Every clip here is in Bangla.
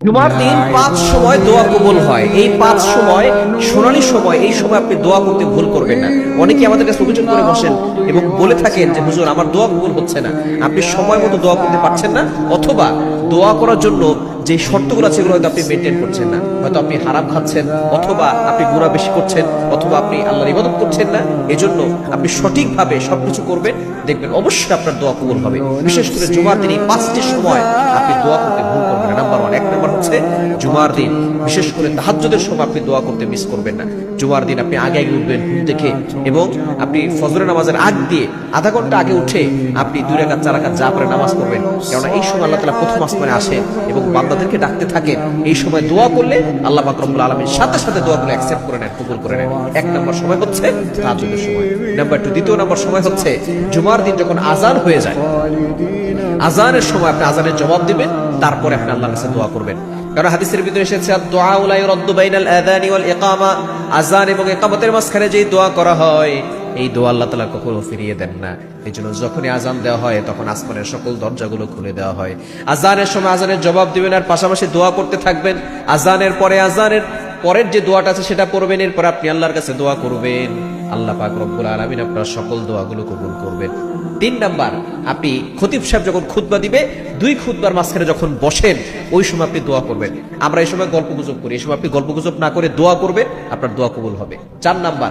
জুমার দিন 5 সময় দোয়া কবুল হয়। এই 5 সময় সোনালী সময়, এই সময় আপনি দোয়া করতে ভুল করবেন না। অনেকে আমাদের কাছে অভিযোগ করে বসেন এবং বলে থাকেন যে হুজুর আমার দোয়া কবুল হচ্ছে না, আপনি সময় মতো দোয়া করতে পারছেন না, অথবা দোয়া করার জন্য যে শর্তগুলো আছে সেগুলো হয়তো আপনি মেনটেন করছেন না। হয়তো আপনি হারাম খাচ্ছেন, অথবা আপনি গুনাহ বেশি করছেন, অথবা আপনি আল্লাহর ইবাদত করছেন না। এজন্য আপনি সঠিকভাবে সবকিছু করবেন, দেখবেন অবশ্যই আপনার দোয়া কবুল হবে। বিশেষ করে জুমার দিন এই 5টি সময় আপনি দোয়া করতে ভুল করবেন না। নাম্বার 1, 1 নাম্বার হচ্ছে জুমার দিন বিশেষ করে তাহাজ্জুদের সময় আপনি দোয়া করতে মিস করবেন না। জুমার দিন আপনি আগে আগে উঠবেন ঘুম থেকে, এবং আপনি ফজরের নামাজের আগ দিয়ে আধা ঘন্টা আগে উঠে আপনি 2 রাকাত 4 রাকাত যা পরে নামাজ পড়বেন। কেননা এই সময় আল্লাহ তাআলা প্রথম আসমানে আসে এবং বান্দাদেরকে ডাকতে থাকেন। এই সময় দোয়া করলে আল্লাহ পাক রব্বুল আলামিন সাথে সাথে দোয়াগুলো অ্যাকসেপ্ট করে নেন, কবুল করে নেন। 1 নম্বর সময় হচ্ছে তাহাজ্জুদের সময়। নাম্বার 2, দ্বিতীয় নম্বর সময় হচ্ছে জুমার দিন যখন আযান হয়ে যায়, আযানের সময় আপনি আযানের জবাব দিবেন, তারপরে আপনি আল্লাহর কাছে দোয়া করবেন। কারণ হাদিসের ভিতরে এসেছে দুআ লা ইউরাদ্দু বাইনাল আযানি ওয়াল ইকামা, আযান এবং ইকামতের মাঝখানে যেই দোয়া করা হয় এই দোয়া আল্লাহ তাআলা কখনো ফিরিয়ে দেন না। এইজন্য যখনই আযান দেওয়া হয় তখন আসমানের সকল দরজাগুলো খুলে দেওয়া হয়। আযানের সময় আযানের জবাব দিবেন, আর পাশাপাশি দোয়া করতে থাকবেন। আযানের পরে আযানের পরের যে দোয়াটা আছে সেটা পড়বেন, এরপর আপনি আল্লাহর কাছে দোয়া করবেন। আল্লাহ পাক রব্বুল আলামিন আপনার সকল দোয়াগুলো কবুল করবেন। 3 নাম্বার, আপনি খতিব সাহেব যখন খুতবা দিবে 2 খুতবার মাঝখানে যখন বসেন ওই সময় আপনি দোয়া করবেন। আমরা এই সময় গল্পগুজব করি, এই সময় আপনি গল্পগুজব না করে দোয়া করবেন, আপনার দোয়া কবুল হবে। 4 নাম্বার,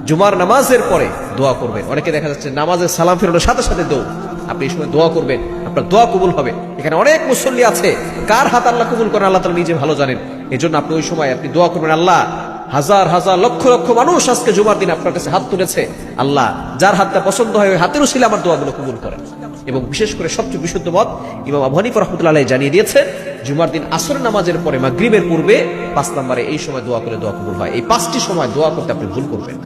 জুমার নামাজের পরে দোয়া করবেন। অনেকে দেখা যাচ্ছে নামাজের সালাম ফেরানোর সাথে সাথে দোয়া, আপনি এই সময় দোয়া করবেন, আপনার দোয়া কবুল হবে। এখানে অনেক মুসল্লি আছে, কার হাত আল্লাহ কবুল করেন আল্লাহ তাআলা নিজে ভালো জানেন। এজন্য আপনি ওই সময় আপনি দোয়া করবেন, আল্লাহ হাজার হাজার লক্ষ লক্ষ মানুষ আজকে জুমার দিন আপনার কাছে হাত তুলেছে, আল্লাহ যার হাতটা পছন্দ হয় ওই হাতের উসিলে আমার দোয়াগুলো কবুল করেন। এবং বিশেষ করে সবচেয়ে বিশুদ্ধ মত ইমাম আবু হানিফা রাহমাতুল্লাহ আলাইহি জানিয়ে দিয়েছেন, জুমার দিন আসরের নামাজের পরে মাগরিবের পূর্বে 5 নম্বরে এই সময় দোয়া করে দোয়া কবুল হয়। এই 5টি সময় দোয়া করতে আপনি ভুল করবেন না।